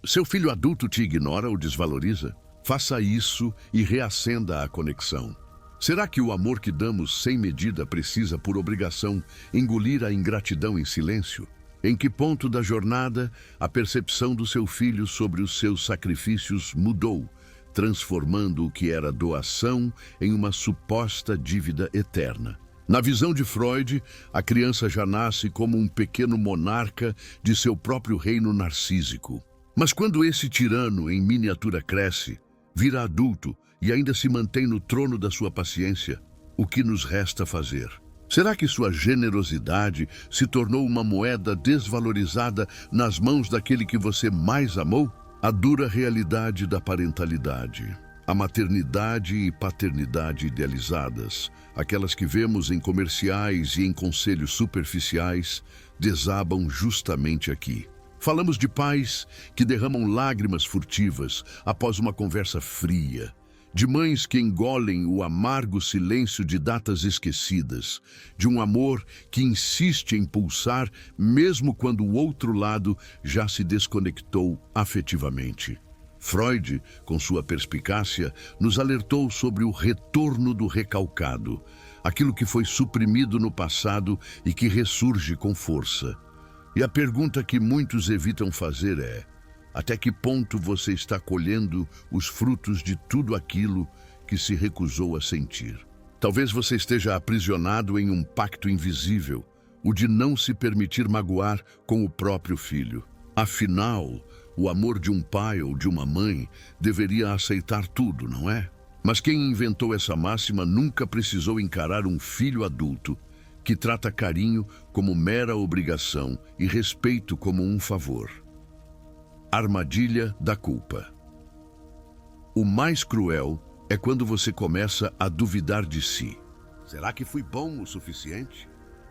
Seu filho adulto te ignora ou desvaloriza? Faça isso e reacenda a conexão. Será que o amor que damos sem medida precisa, por obrigação, engolir a ingratidão em silêncio? Em que ponto da jornada a percepção do seu filho sobre os seus sacrifícios mudou, transformando o que era doação em uma suposta dívida eterna? Na visão de Freud, a criança já nasce como um pequeno monarca de seu próprio reino narcísico. Mas quando esse tirano em miniatura cresce, vira adulto e ainda se mantém no trono da sua paciência, o que nos resta fazer? Será que sua generosidade se tornou uma moeda desvalorizada nas mãos daquele que você mais amou? A dura realidade da parentalidade. A maternidade e paternidade idealizadas, aquelas que vemos em comerciais e em conselhos superficiais, desabam justamente aqui. Falamos de pais que derramam lágrimas furtivas após uma conversa fria, de mães que engolem o amargo silêncio de datas esquecidas, de um amor que insiste em pulsar mesmo quando o outro lado já se desconectou afetivamente. Freud, com sua perspicácia, nos alertou sobre o retorno do recalcado, aquilo que foi suprimido no passado e que ressurge com força. E a pergunta que muitos evitam fazer é: até que ponto você está colhendo os frutos de tudo aquilo que se recusou a sentir? Talvez você esteja aprisionado em um pacto invisível, o de não se permitir magoar com o próprio filho. Afinal, o amor de um pai ou de uma mãe deveria aceitar tudo, não é? Mas quem inventou essa máxima nunca precisou encarar um filho adulto que trata carinho como mera obrigação e respeito como um favor. Armadilha da culpa. O mais cruel é quando você começa a duvidar de si. Será que fui bom o suficiente?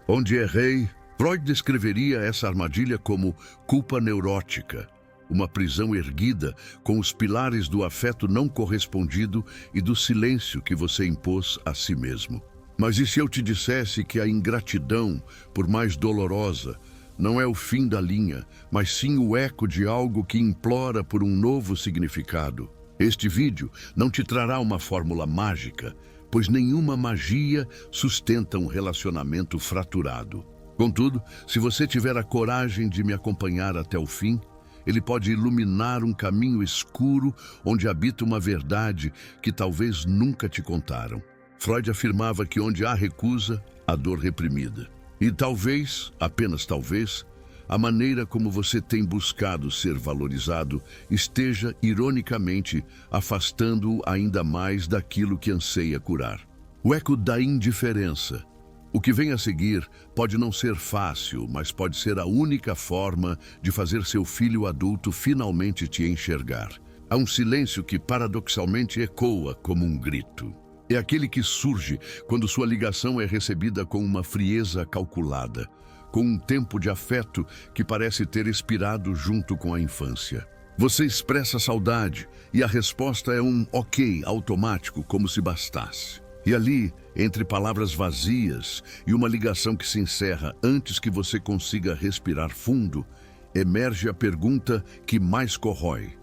Onde errei, Freud descreveria essa armadilha como culpa neurótica, uma prisão erguida com os pilares do afeto não correspondido e do silêncio que você impôs a si mesmo. Mas e se eu te dissesse que a ingratidão, por mais dolorosa, não é o fim da linha, mas sim o eco de algo que implora por um novo significado? Este vídeo não te trará uma fórmula mágica, pois nenhuma magia sustenta um relacionamento fraturado. Contudo, se você tiver a coragem de me acompanhar até o fim, ele pode iluminar um caminho escuro onde habita uma verdade que talvez nunca te contaram. Freud afirmava que onde há recusa, há dor reprimida. E talvez, apenas talvez, a maneira como você tem buscado ser valorizado esteja, ironicamente, afastando-o ainda mais daquilo que anseia curar. O eco da indiferença. O que vem a seguir pode não ser fácil, mas pode ser a única forma de fazer seu filho adulto finalmente te enxergar. Há um silêncio que paradoxalmente ecoa como um grito. É aquele que surge quando sua ligação é recebida com uma frieza calculada, com um tempo de afeto que parece ter expirado junto com a infância. Você expressa saudade e a resposta é um ok automático, como se bastasse. E ali, entre palavras vazias e uma ligação que se encerra antes que você consiga respirar fundo, emerge a pergunta que mais corrói.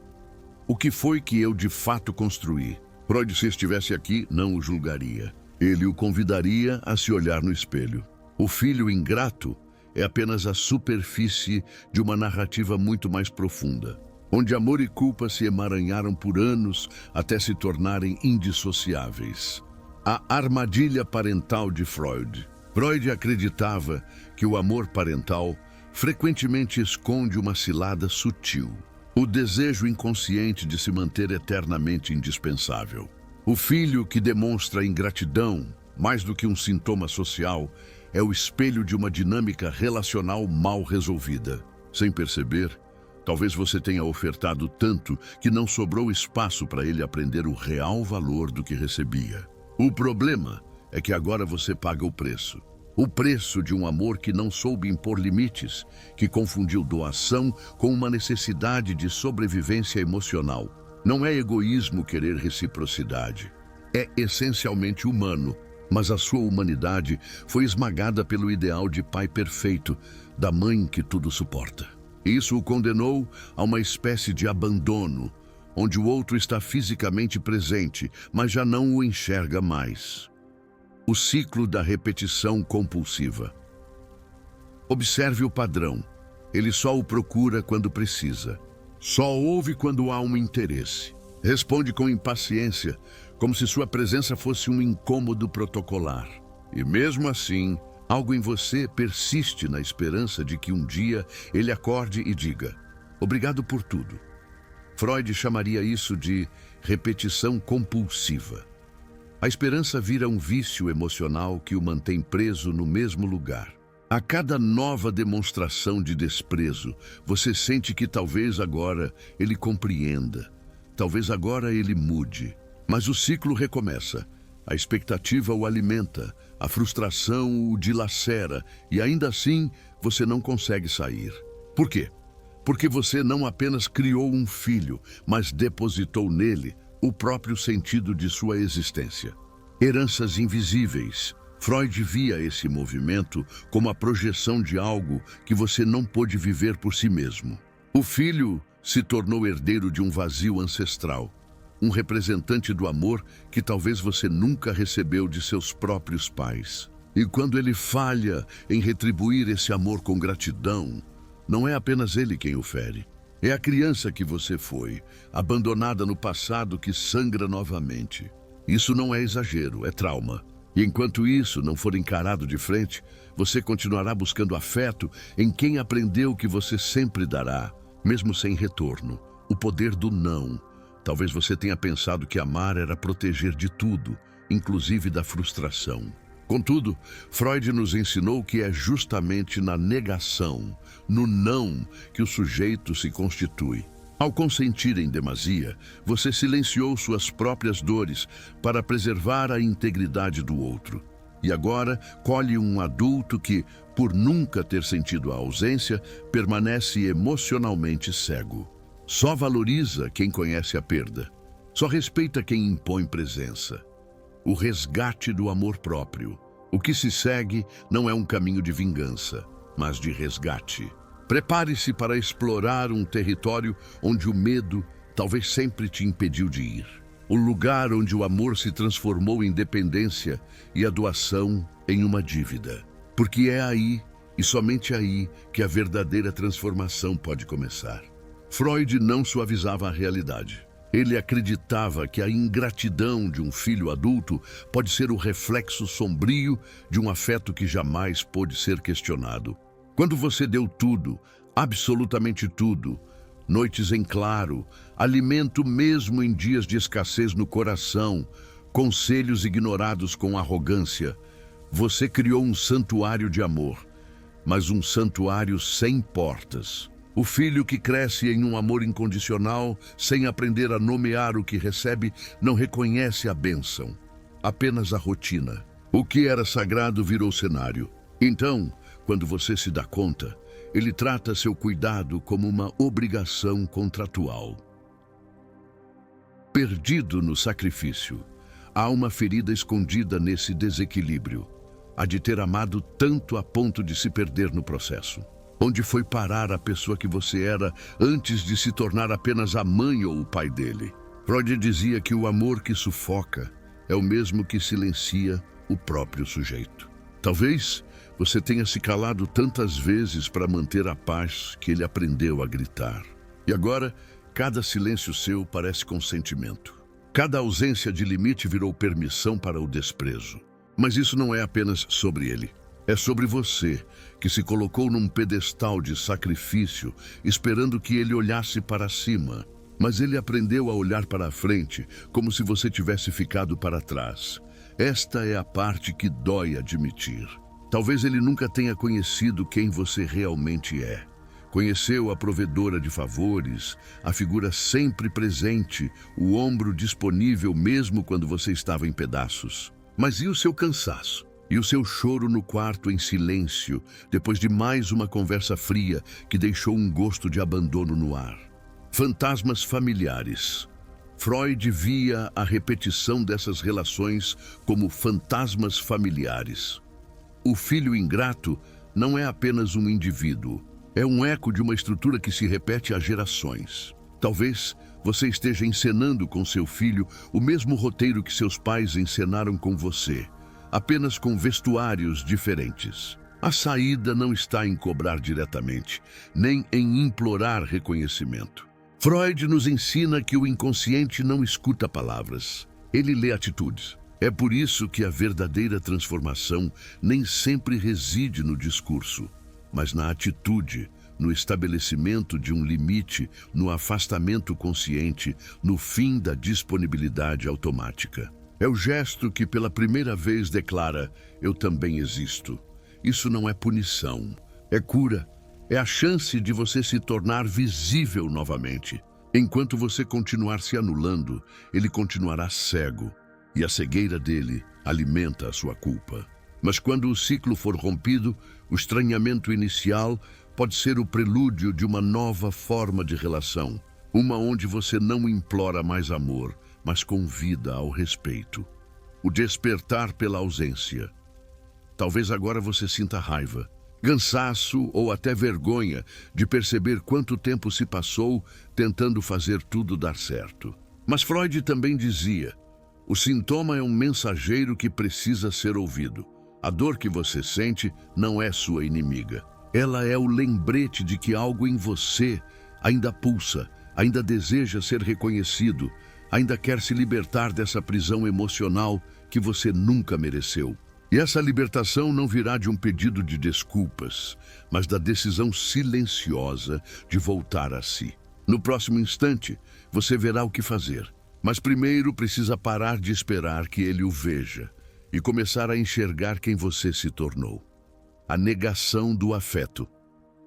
O que foi que eu de fato construí? Freud, se estivesse aqui, não o julgaria. Ele o convidaria a se olhar no espelho. O filho ingrato é apenas a superfície de uma narrativa muito mais profunda, onde amor e culpa se emaranharam por anos até se tornarem indissociáveis. A armadilha parental de Freud. Freud acreditava que o amor parental frequentemente esconde uma cilada sutil. O desejo inconsciente de se manter eternamente indispensável. O filho que demonstra ingratidão, mais do que um sintoma social, é o espelho de uma dinâmica relacional mal resolvida. Sem perceber, talvez você tenha ofertado tanto que não sobrou espaço para ele aprender o real valor do que recebia. O problema é que agora você paga o preço. O preço de um amor que não soube impor limites, que confundiu doação com uma necessidade de sobrevivência emocional. Não é egoísmo querer reciprocidade. É essencialmente humano, mas a sua humanidade foi esmagada pelo ideal de pai perfeito, da mãe que tudo suporta. E isso o condenou a uma espécie de abandono, onde o outro está fisicamente presente, mas já não o enxerga mais. O ciclo da repetição compulsiva. Observe o padrão. Ele só o procura quando precisa. Só ouve quando há um interesse. Responde com impaciência, como se sua presença fosse um incômodo protocolar. E mesmo assim, algo em você persiste na esperança de que um dia ele acorde e diga: obrigado por tudo. Freud chamaria isso de repetição compulsiva. A esperança vira um vício emocional que o mantém preso no mesmo lugar. A cada nova demonstração de desprezo, você sente que talvez agora ele compreenda, talvez agora ele mude. Mas o ciclo recomeça. A expectativa o alimenta, a frustração o dilacera e ainda assim você não consegue sair. Por quê? Porque você não apenas criou um filho, mas depositou nele o próprio sentido de sua existência. Heranças invisíveis. Freud via esse movimento como a projeção de algo que você não pôde viver por si mesmo. O filho se tornou herdeiro de um vazio ancestral, um representante do amor que talvez você nunca recebeu de seus próprios pais. E quando ele falha em retribuir esse amor com gratidão, não é apenas ele quem o fere. É a criança que você foi, abandonada no passado, que sangra novamente. Isso não é exagero, é trauma. E enquanto isso não for encarado de frente, você continuará buscando afeto em quem aprendeu que você sempre dará, mesmo sem retorno. O poder do não. Talvez você tenha pensado que amar era proteger de tudo, inclusive da frustração. Contudo, Freud nos ensinou que é justamente na negação, no não, que o sujeito se constitui. Ao consentir em demasia, você silenciou suas próprias dores para preservar a integridade do outro. E agora colhe um adulto que, por nunca ter sentido a ausência, permanece emocionalmente cego. Só valoriza quem conhece a perda. Só respeita quem impõe presença. O resgate do amor próprio. O que se segue não é um caminho de vingança, mas de resgate. Prepare-se para explorar um território onde o medo talvez sempre te impediu de ir. O lugar onde o amor se transformou em dependência e a doação em uma dívida. Porque é aí, e somente aí, que a verdadeira transformação pode começar. Freud não suavizava a realidade. Ele acreditava que a ingratidão de um filho adulto pode ser o reflexo sombrio de um afeto que jamais pôde ser questionado. Quando você deu tudo, absolutamente tudo, noites em claro, alimento mesmo em dias de escassez no coração, conselhos ignorados com arrogância, você criou um santuário de amor, mas um santuário sem portas. O filho que cresce em um amor incondicional, sem aprender a nomear o que recebe, não reconhece a bênção, apenas a rotina. O que era sagrado virou cenário. Então, quando você se dá conta, ele trata seu cuidado como uma obrigação contratual. Perdido no sacrifício, há uma ferida escondida nesse desequilíbrio, a de ter amado tanto a ponto de se perder no processo. Onde foi parar a pessoa que você era antes de se tornar apenas a mãe ou o pai dele? Freud dizia que o amor que sufoca é o mesmo que silencia o próprio sujeito. Talvez você tenha se calado tantas vezes para manter a paz que ele aprendeu a gritar. E agora, cada silêncio seu parece consentimento. Cada ausência de limite virou permissão para o desprezo. Mas isso não é apenas sobre ele. É sobre você, que se colocou num pedestal de sacrifício, esperando que ele olhasse para cima. Mas ele aprendeu a olhar para a frente, como se você tivesse ficado para trás. Esta é a parte que dói admitir. Talvez ele nunca tenha conhecido quem você realmente é. Conheceu a provedora de favores, a figura sempre presente, o ombro disponível mesmo quando você estava em pedaços. Mas e o seu cansaço? E o seu choro no quarto em silêncio, depois de mais uma conversa fria que deixou um gosto de abandono no ar? Fantasmas familiares. Freud via a repetição dessas relações como fantasmas familiares. O filho ingrato não é apenas um indivíduo, É um eco de uma estrutura que se repete há gerações. Talvez você esteja encenando com seu filho o mesmo roteiro que seus pais encenaram com você, apenas com vestuários diferentes. A saída não está em cobrar diretamente, nem em implorar reconhecimento. Freud nos ensina que o inconsciente não escuta palavras, ele lê atitudes. É por isso que a verdadeira transformação nem sempre reside no discurso, mas na atitude, no estabelecimento de um limite, no afastamento consciente, no fim da disponibilidade automática. É o gesto que pela primeira vez declara: eu também existo. Isso não é punição, é cura, é a chance de você se tornar visível novamente. Enquanto você continuar se anulando, ele continuará cego, e a cegueira dele alimenta a sua culpa. Mas quando o ciclo for rompido, o estranhamento inicial pode ser o prelúdio de uma nova forma de relação, uma onde você não implora mais amor, mas convida ao respeito. O despertar pela ausência. Talvez agora você sinta raiva, cansaço ou até vergonha de perceber quanto tempo se passou tentando fazer tudo dar certo. Mas Freud também dizia: o sintoma é um mensageiro que precisa ser ouvido. A dor que você sente não é sua inimiga. Ela é o lembrete de que algo em você ainda pulsa, ainda deseja ser reconhecido, ainda quer se libertar dessa prisão emocional que você nunca mereceu. E essa libertação não virá de um pedido de desculpas, mas da decisão silenciosa de voltar a si. No próximo instante, você verá o que fazer. Mas primeiro precisa parar de esperar que ele o veja e começar a enxergar quem você se tornou. A negação do afeto.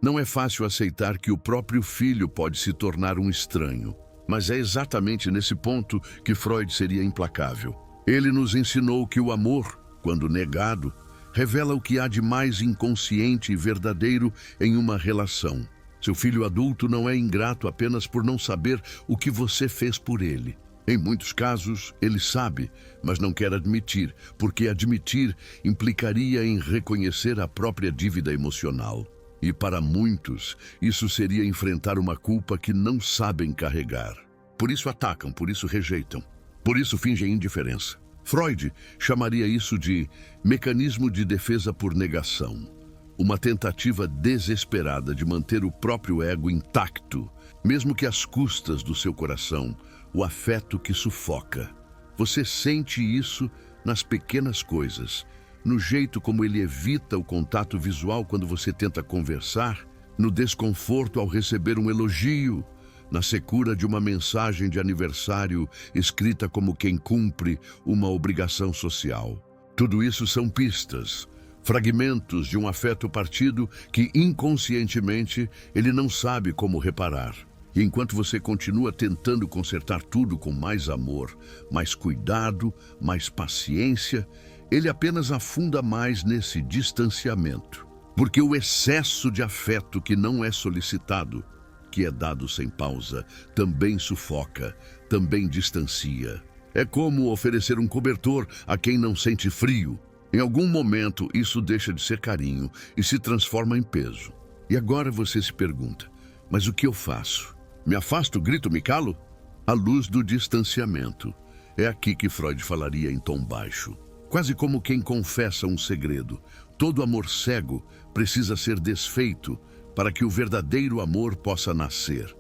Não é fácil aceitar que o próprio filho pode se tornar um estranho, mas é exatamente nesse ponto que Freud seria implacável. Ele nos ensinou que o amor, quando negado, revela o que há de mais inconsciente e verdadeiro em uma relação. Seu filho adulto não é ingrato apenas por não saber o que você fez por ele. Em muitos casos, ele sabe, mas não quer admitir, porque admitir implicaria em reconhecer a própria dívida emocional. E para muitos, isso seria enfrentar uma culpa que não sabem carregar. Por isso atacam, por isso rejeitam, por isso fingem indiferença. Freud chamaria isso de mecanismo de defesa por negação, uma tentativa desesperada de manter o próprio ego intacto, mesmo que às custas do seu coração, o afeto que sufoca. Você sente isso nas pequenas coisas, no jeito como ele evita o contato visual quando você tenta conversar, no desconforto ao receber um elogio, na secura de uma mensagem de aniversário escrita como quem cumpre uma obrigação social. Tudo isso são pistas, fragmentos de um afeto partido que inconscientemente ele não sabe como reparar. E enquanto você continua tentando consertar tudo com mais amor, mais cuidado, mais paciência, ele apenas afunda mais nesse distanciamento. Porque o excesso de afeto que não é solicitado, que é dado sem pausa, também sufoca, também distancia. É como oferecer um cobertor a quem não sente frio. Em algum momento, isso deixa de ser carinho e se transforma em peso. E agora você se pergunta: mas o que eu faço? Me afasto, grito, me calo? A luz do distanciamento. É aqui que Freud falaria em tom baixo. Quase como quem confessa um segredo. Todo amor cego precisa ser desfeito para que o verdadeiro amor possa nascer.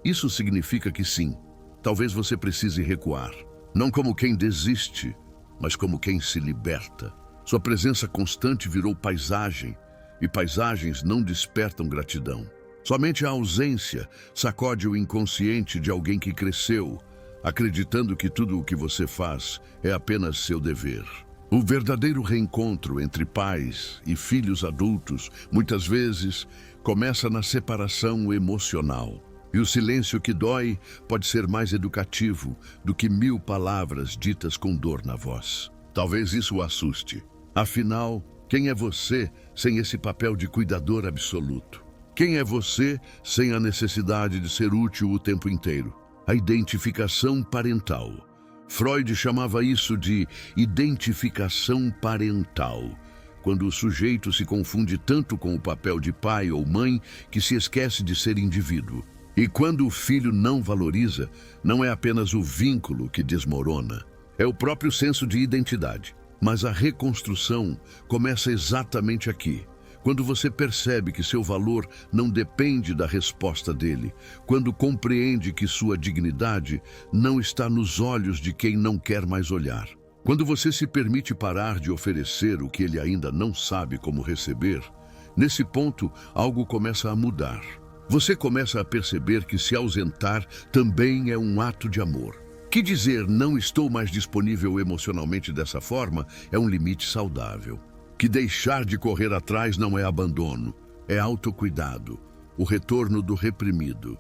Isso significa que sim, talvez você precise recuar. Não como quem desiste, mas como quem se liberta. Sua presença constante virou paisagem, e paisagens não despertam gratidão. Somente a ausência sacode o inconsciente de alguém que cresceu, acreditando que tudo o que você faz é apenas seu dever. O verdadeiro reencontro entre pais e filhos adultos, muitas vezes, começa na separação emocional. E o silêncio que dói pode ser mais educativo do que 1000 palavras ditas com dor na voz. Talvez isso o assuste. Afinal, quem é você sem esse papel de cuidador absoluto? Quem é você sem a necessidade de ser útil o tempo inteiro? A identificação parental. Freud chamava isso de identificação parental, quando o sujeito se confunde tanto com o papel de pai ou mãe que se esquece de ser indivíduo. E quando o filho não valoriza, não é apenas o vínculo que desmorona, é o próprio senso de identidade. Mas a reconstrução começa exatamente aqui, quando você percebe que seu valor não depende da resposta dele, quando compreende que sua dignidade não está nos olhos de quem não quer mais olhar. Quando você se permite parar de oferecer o que ele ainda não sabe como receber, nesse ponto algo começa a mudar. Você começa a perceber que se ausentar também é um ato de amor. Que dizer "não estou mais disponível emocionalmente dessa forma" é um limite saudável. Que deixar de correr atrás não é abandono, é autocuidado, o retorno do reprimido.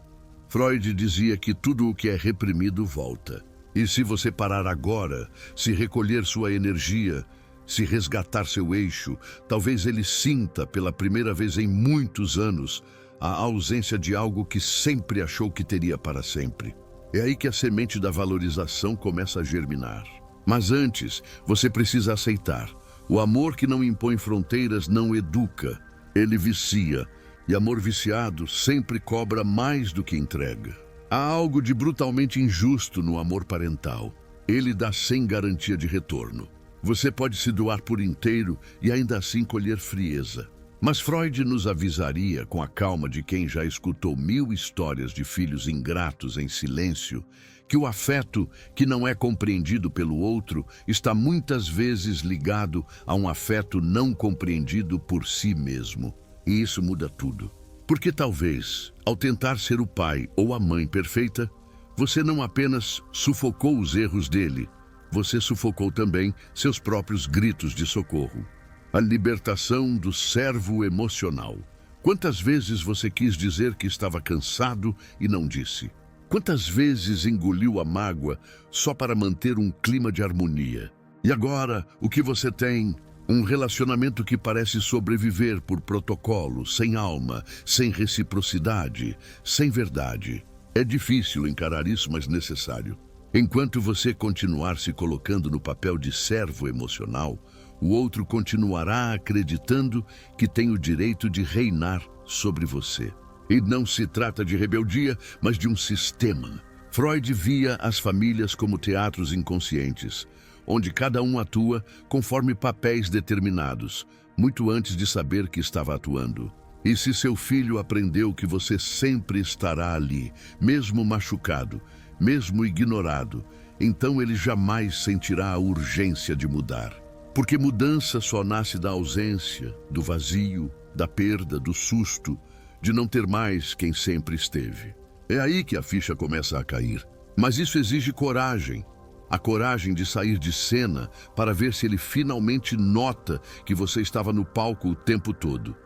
Freud dizia que tudo o que é reprimido volta. E se você parar agora, se recolher sua energia, se resgatar seu eixo, talvez ele sinta pela primeira vez em muitos anos a ausência de algo que sempre achou que teria para sempre. É aí que a semente da valorização começa a germinar. Mas antes, você precisa aceitar. O amor que não impõe fronteiras não educa, ele vicia. E amor viciado sempre cobra mais do que entrega. Há algo de brutalmente injusto no amor parental. Ele dá sem garantia de retorno. Você pode se doar por inteiro e ainda assim colher frieza. Mas Freud nos avisaria, com a calma de quem já escutou 1000 histórias de filhos ingratos em silêncio, que o afeto que não é compreendido pelo outro está muitas vezes ligado a um afeto não compreendido por si mesmo. E isso muda tudo. Porque talvez, ao tentar ser o pai ou a mãe perfeita, você não apenas sufocou os erros dele, você sufocou também seus próprios gritos de socorro. A libertação do servo emocional. Quantas vezes você quis dizer que estava cansado e não disse? Quantas vezes engoliu a mágoa só para manter um clima de harmonia? E agora, o que você tem? Um relacionamento que parece sobreviver por protocolo, sem alma, sem reciprocidade, sem verdade. É difícil encarar isso, mas necessário. Enquanto você continuar se colocando no papel de servo emocional, o outro continuará acreditando que tem o direito de reinar sobre você. E não se trata de rebeldia, mas de um sistema. Freud via as famílias como teatros inconscientes, onde cada um atua conforme papéis determinados, muito antes de saber que estava atuando. E se seu filho aprendeu que você sempre estará ali, mesmo machucado, mesmo ignorado, então ele jamais sentirá a urgência de mudar. Porque mudança só nasce da ausência, do vazio, da perda, do susto, de não ter mais quem sempre esteve. É aí que a ficha começa a cair. Mas isso exige coragem. A coragem de sair de cena para ver se ele finalmente nota que você estava no palco o tempo todo.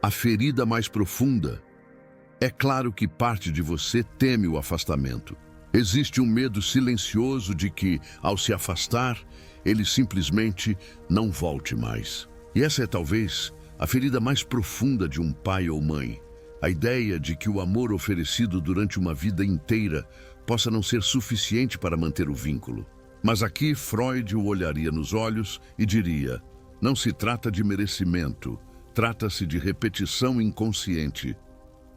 A ferida mais profunda. É claro que parte de você teme o afastamento. Existe um medo silencioso de que, ao se afastar, ele simplesmente não volte mais. E essa é talvez a ferida mais profunda de um pai ou mãe. A ideia de que o amor oferecido durante uma vida inteira possa não ser suficiente para manter o vínculo. Mas aqui Freud o olharia nos olhos e diria: não se trata de merecimento, trata-se de repetição inconsciente.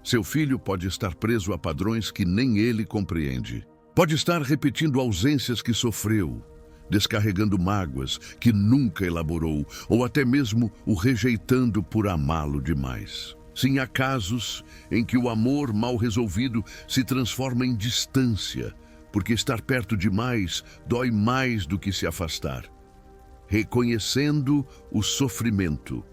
Seu filho pode estar preso a padrões que nem ele compreende. Pode estar repetindo ausências que sofreu, descarregando mágoas que nunca elaborou, ou até mesmo o rejeitando por amá-lo demais. Sim, há casos em que o amor mal resolvido se transforma em distância, porque estar perto demais dói mais do que se afastar. Reconhecendo o sofrimento.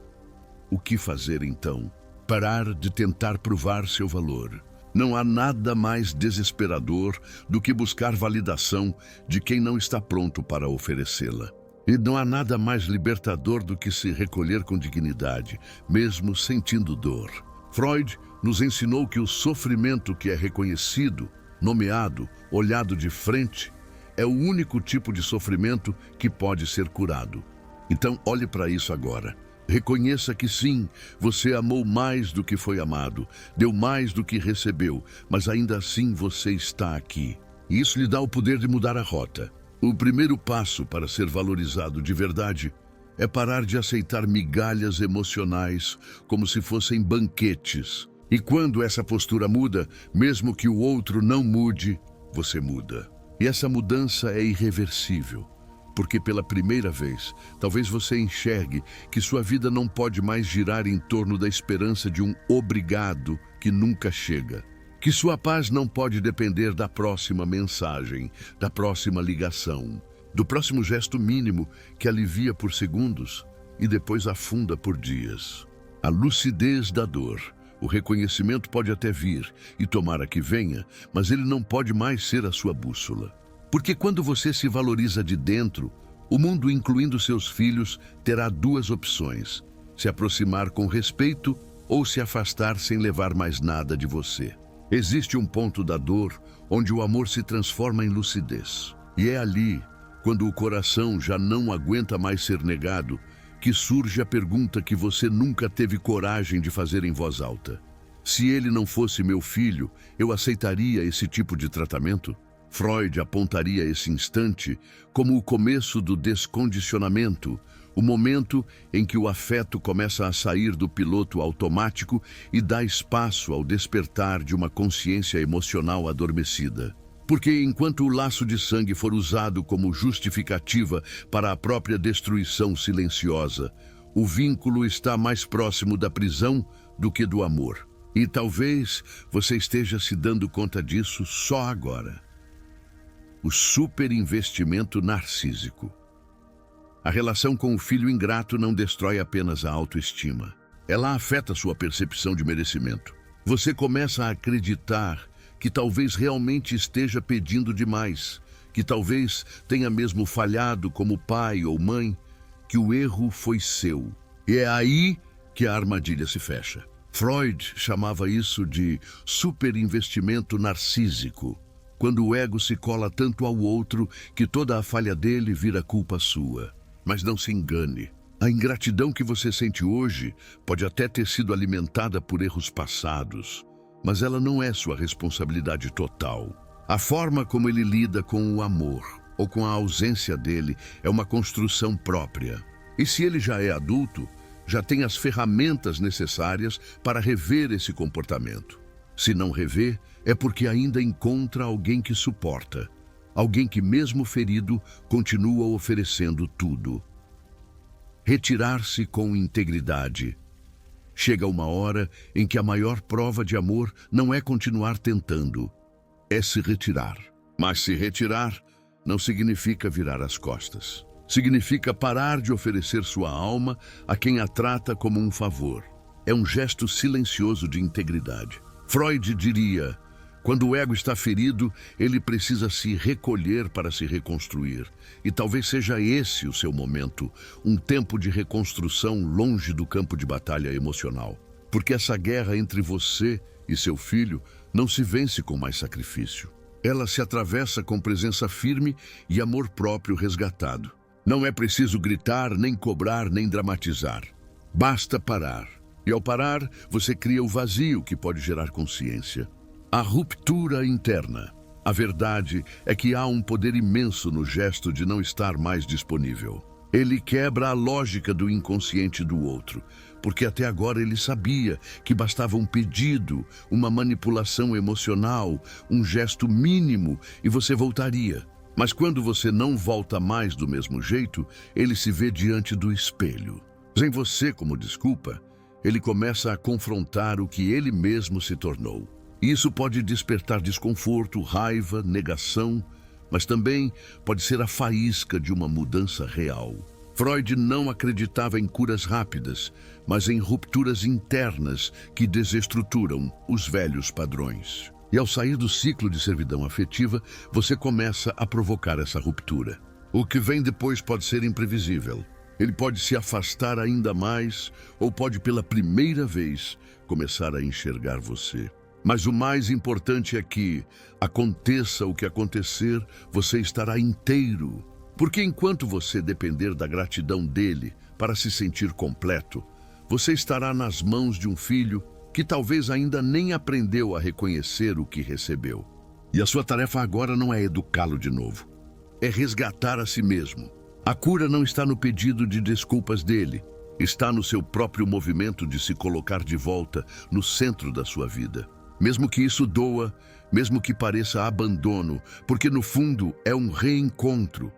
O que fazer então? Parar de tentar provar seu valor. Não há nada mais desesperador do que buscar validação de quem não está pronto para oferecê-la. E não há nada mais libertador do que se recolher com dignidade, mesmo sentindo dor. Freud nos ensinou que o sofrimento que é reconhecido, nomeado, olhado de frente, é o único tipo de sofrimento que pode ser curado. Então, olhe para isso agora. Reconheça que sim, você amou mais do que foi amado, deu mais do que recebeu, mas ainda assim você está aqui. E isso lhe dá o poder de mudar a rota. O primeiro passo para ser valorizado de verdade É parar de aceitar migalhas emocionais como se fossem banquetes. E quando essa postura muda, mesmo que o outro não mude, você muda. E essa mudança é irreversível, porque pela primeira vez, talvez você enxergue que sua vida não pode mais girar em torno da esperança de um obrigado que nunca chega. Que sua paz não pode depender da próxima mensagem, da próxima ligação, do próximo gesto mínimo que alivia por segundos e depois afunda por dias. A lucidez da dor. O reconhecimento pode até vir, e tomara que venha, mas ele não pode mais ser a sua bússola. Porque quando você se valoriza de dentro, o mundo, incluindo seus filhos, terá duas opções: se aproximar com respeito ou se afastar sem levar mais nada de você. Existe um ponto da dor onde o amor se transforma em lucidez. E é ali, quando o coração já não aguenta mais ser negado, que surge a pergunta que você nunca teve coragem de fazer em voz alta. Se ele não fosse meu filho, eu aceitaria esse tipo de tratamento? Freud apontaria esse instante como o começo do descondicionamento, o momento em que o afeto começa a sair do piloto automático e dá espaço ao despertar de uma consciência emocional adormecida. Porque enquanto o laço de sangue for usado como justificativa para a própria destruição silenciosa, o vínculo está mais próximo da prisão do que do amor. E talvez você esteja se dando conta disso só agora. O superinvestimento narcísico. A relação com o filho ingrato não destrói apenas a autoestima. Ela afeta sua percepção de merecimento. Você começa a acreditar que talvez realmente esteja pedindo demais, que talvez tenha mesmo falhado como pai ou mãe, que o erro foi seu. E é aí que a armadilha se fecha. Freud chamava isso de superinvestimento narcísico, quando o ego se cola tanto ao outro que toda a falha dele vira culpa sua. Mas não se engane. A ingratidão que você sente hoje pode até ter sido alimentada por erros passados, mas ela não é sua responsabilidade total. A forma como ele lida com o amor, ou com a ausência dele, é uma construção própria. E se ele já é adulto, já tem as ferramentas necessárias para rever esse comportamento. Se não rever, é porque ainda encontra alguém que suporta, alguém que, mesmo ferido, continua oferecendo tudo. Retirar-se com integridade. Chega uma hora em que a maior prova de amor não é continuar tentando, é se retirar. Mas se retirar não significa virar as costas. Significa parar de oferecer sua alma a quem a trata como um favor. É um gesto silencioso de integridade. Freud diria: quando o ego está ferido, ele precisa se recolher para se reconstruir. E talvez seja esse o seu momento, um tempo de reconstrução longe do campo de batalha emocional. Porque essa guerra entre você e seu filho não se vence com mais sacrifício. Ela se atravessa com presença firme e amor próprio resgatado. Não é preciso gritar, nem cobrar, nem dramatizar. Basta parar. E ao parar, você cria o vazio que pode gerar consciência. A ruptura interna. A verdade é que há um poder imenso no gesto de não estar mais disponível. Ele quebra a lógica do inconsciente do outro, porque até agora ele sabia que bastava um pedido, uma manipulação emocional, um gesto mínimo e você voltaria. Mas quando você não volta mais do mesmo jeito, ele se vê diante do espelho. Sem você como desculpa, ele começa a confrontar o que ele mesmo se tornou. Isso pode despertar desconforto, raiva, negação, mas também pode ser a faísca de uma mudança real. Freud não acreditava em curas rápidas, mas em rupturas internas que desestruturam os velhos padrões. E ao sair do ciclo de servidão afetiva, você começa a provocar essa ruptura. O que vem depois pode ser imprevisível. Ele pode se afastar ainda mais, ou pode pela primeira vez começar a enxergar você. Mas o mais importante é que, aconteça o que acontecer, você estará inteiro. Porque enquanto você depender da gratidão dele para se sentir completo, você estará nas mãos de um filho que talvez ainda nem aprendeu a reconhecer o que recebeu. E a sua tarefa agora não é educá-lo de novo. É resgatar a si mesmo. A cura não está no pedido de desculpas dele, está no seu próprio movimento de se colocar de volta no centro da sua vida. Mesmo que isso doa, mesmo que pareça abandono, porque no fundo é um reencontro.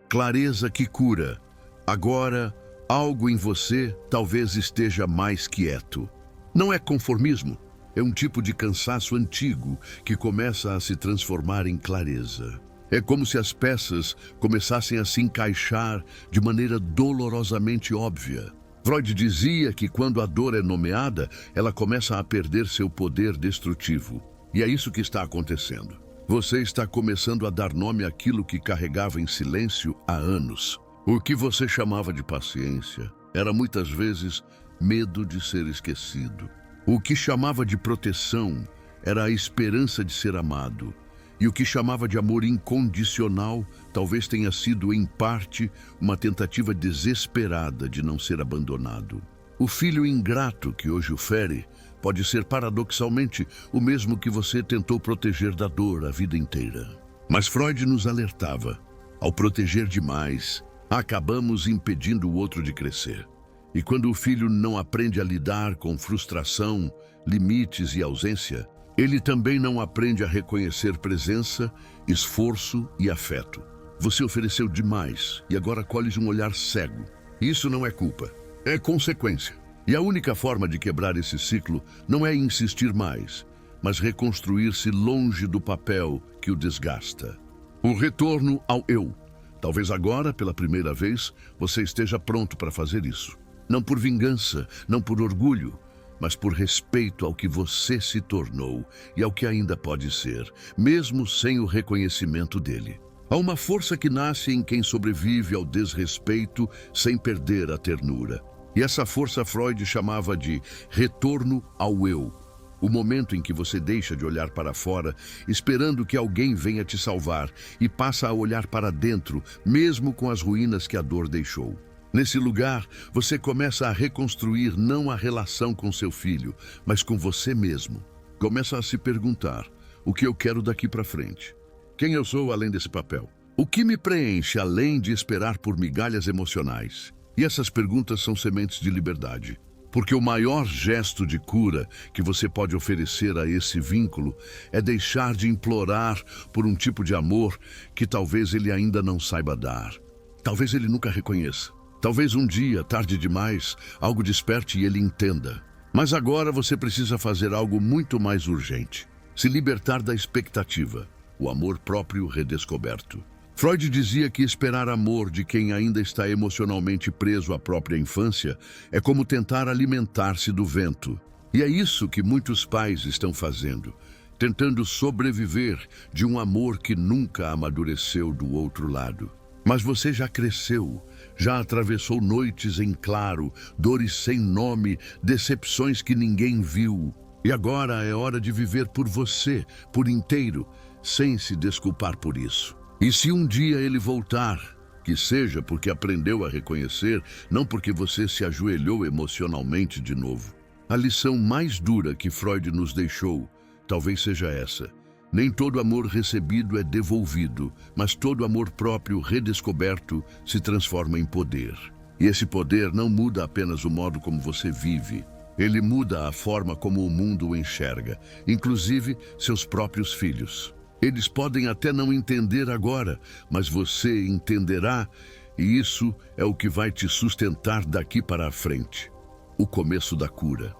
Clareza que cura. Agora, algo em você talvez esteja mais quieto. Não é conformismo, é um tipo de cansaço antigo que começa a se transformar em clareza. É como se as peças começassem a se encaixar de maneira dolorosamente óbvia. Freud dizia que quando a dor é nomeada, ela começa a perder seu poder destrutivo. E é isso que está acontecendo. Você está começando a dar nome àquilo que carregava em silêncio há anos. O que você chamava de paciência era muitas vezes medo de ser esquecido. O que chamava de proteção era a esperança de ser amado. E o que chamava de amor incondicional talvez tenha sido, em parte, uma tentativa desesperada de não ser abandonado. O filho ingrato que hoje o fere pode ser paradoxalmente o mesmo que você tentou proteger da dor a vida inteira. Mas Freud nos alertava: ao proteger demais, acabamos impedindo o outro de crescer. E quando o filho não aprende a lidar com frustração, limites e ausência, ele também não aprende a reconhecer presença, esforço e afeto. Você ofereceu demais e agora colhe um olhar cego. Isso não é culpa, é consequência. E a única forma de quebrar esse ciclo não é insistir mais, mas reconstruir-se longe do papel que o desgasta. O retorno ao eu. Talvez agora, pela primeira vez, você esteja pronto para fazer isso. Não por vingança, não por orgulho, mas por respeito ao que você se tornou e ao que ainda pode ser, mesmo sem o reconhecimento dele. Há uma força que nasce em quem sobrevive ao desrespeito sem perder a ternura. E essa força Freud chamava de retorno ao eu. O momento em que você deixa de olhar para fora, esperando que alguém venha te salvar, e passa a olhar para dentro, mesmo com as ruínas que a dor deixou. Nesse lugar, você começa a reconstruir não a relação com seu filho, mas com você mesmo. Começa a se perguntar: o que eu quero daqui para frente? Quem eu sou além desse papel? O que me preenche além de esperar por migalhas emocionais? E essas perguntas são sementes de liberdade. Porque o maior gesto de cura que você pode oferecer a esse vínculo é deixar de implorar por um tipo de amor que talvez ele ainda não saiba dar. Talvez ele nunca reconheça. Talvez um dia, tarde demais, algo desperte e ele entenda. Mas agora você precisa fazer algo muito mais urgente: se libertar da expectativa, o amor próprio redescoberto. Freud dizia que esperar amor de quem ainda está emocionalmente preso à própria infância é como tentar alimentar-se do vento. E é isso que muitos pais estão fazendo, tentando sobreviver de um amor que nunca amadureceu do outro lado. Mas você já cresceu, já atravessou noites em claro, dores sem nome, decepções que ninguém viu. E agora é hora de viver por você, por inteiro, sem se desculpar por isso. E se um dia ele voltar, que seja porque aprendeu a reconhecer, não porque você se ajoelhou emocionalmente de novo. A lição mais dura que Freud nos deixou talvez seja essa: nem todo amor recebido é devolvido, mas todo amor próprio redescoberto se transforma em poder. E esse poder não muda apenas o modo como você vive, ele muda a forma como o mundo o enxerga, inclusive seus próprios filhos. Eles podem até não entender agora, mas você entenderá, e isso é o que vai te sustentar daqui para a frente. O começo da cura.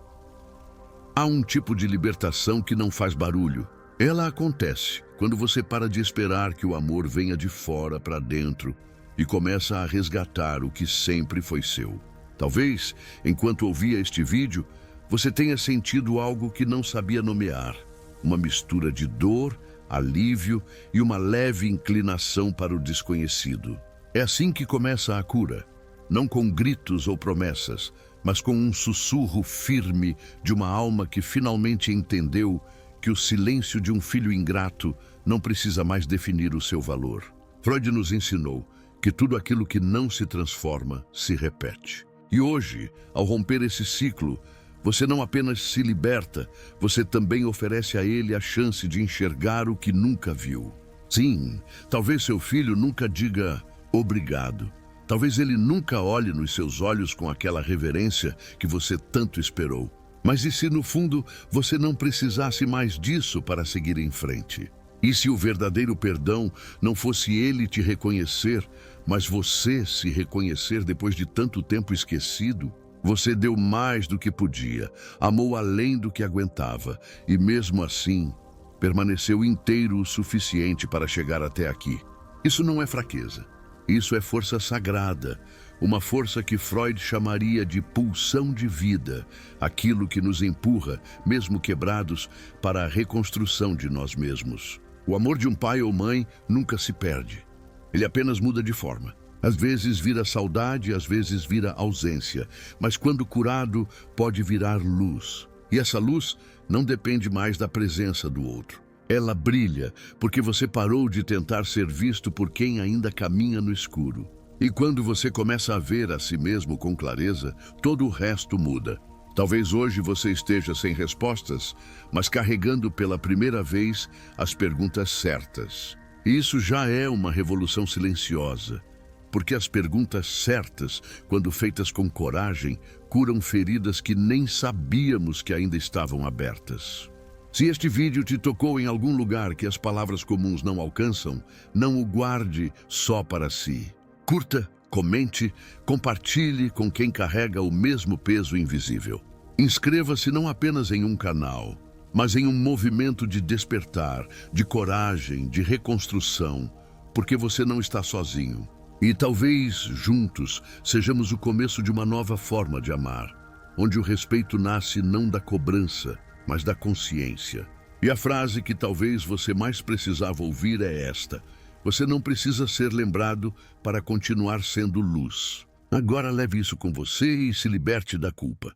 Há um tipo de libertação que não faz barulho. Ela acontece quando você para de esperar que o amor venha de fora para dentro e começa a resgatar o que sempre foi seu. Talvez, enquanto ouvia este vídeo, você tenha sentido algo que não sabia nomear. Uma mistura de dor, alívio e uma leve inclinação para o desconhecido. É assim que começa a cura, não com gritos ou promessas, mas com um sussurro firme de uma alma que finalmente entendeu que o silêncio de um filho ingrato não precisa mais definir o seu valor. Freud nos ensinou que tudo aquilo que não se transforma se repete. E hoje, ao romper esse ciclo, você não apenas se liberta, você também oferece a ele a chance de enxergar o que nunca viu. Sim, talvez seu filho nunca diga obrigado, Talvez ele nunca olhe nos seus olhos com aquela reverência que você tanto esperou. Mas e se no fundo você não precisasse mais disso para seguir em frente? E se o verdadeiro perdão não fosse ele te reconhecer, mas você se reconhecer depois de tanto tempo esquecido? Você deu mais do que podia, amou além do que aguentava, e mesmo assim, permaneceu inteiro o suficiente para chegar até aqui. Isso não é fraqueza. Isso é força sagrada, uma força que Freud chamaria de pulsão de vida, aquilo que nos empurra, mesmo quebrados, para a reconstrução de nós mesmos. O amor de um pai ou mãe nunca se perde. Ele apenas muda de forma. Às vezes vira saudade, às vezes vira ausência, mas quando curado, pode virar luz. E essa luz não depende mais da presença do outro. Ela brilha porque você parou de tentar ser visto por quem ainda caminha no escuro. E quando você começa a ver a si mesmo com clareza, todo o resto muda. Talvez hoje você esteja sem respostas, mas carregando pela primeira vez as perguntas certas. E isso já é uma revolução silenciosa, porque as perguntas certas, quando feitas com coragem, curam feridas que nem sabíamos que ainda estavam abertas. Se este vídeo te tocou em algum lugar que as palavras comuns não alcançam, não o guarde só para si. Curta, comente, compartilhe com quem carrega o mesmo peso invisível. Inscreva-se não apenas em um canal, mas em um movimento de despertar, de coragem, de reconstrução, porque você não está sozinho. E talvez, juntos, sejamos o começo de uma nova forma de amar, onde o respeito nasce não da cobrança, mas da consciência. E a frase que talvez você mais precisava ouvir é esta: você não precisa ser lembrado para continuar sendo luz. Agora leve isso com você e se liberte da culpa.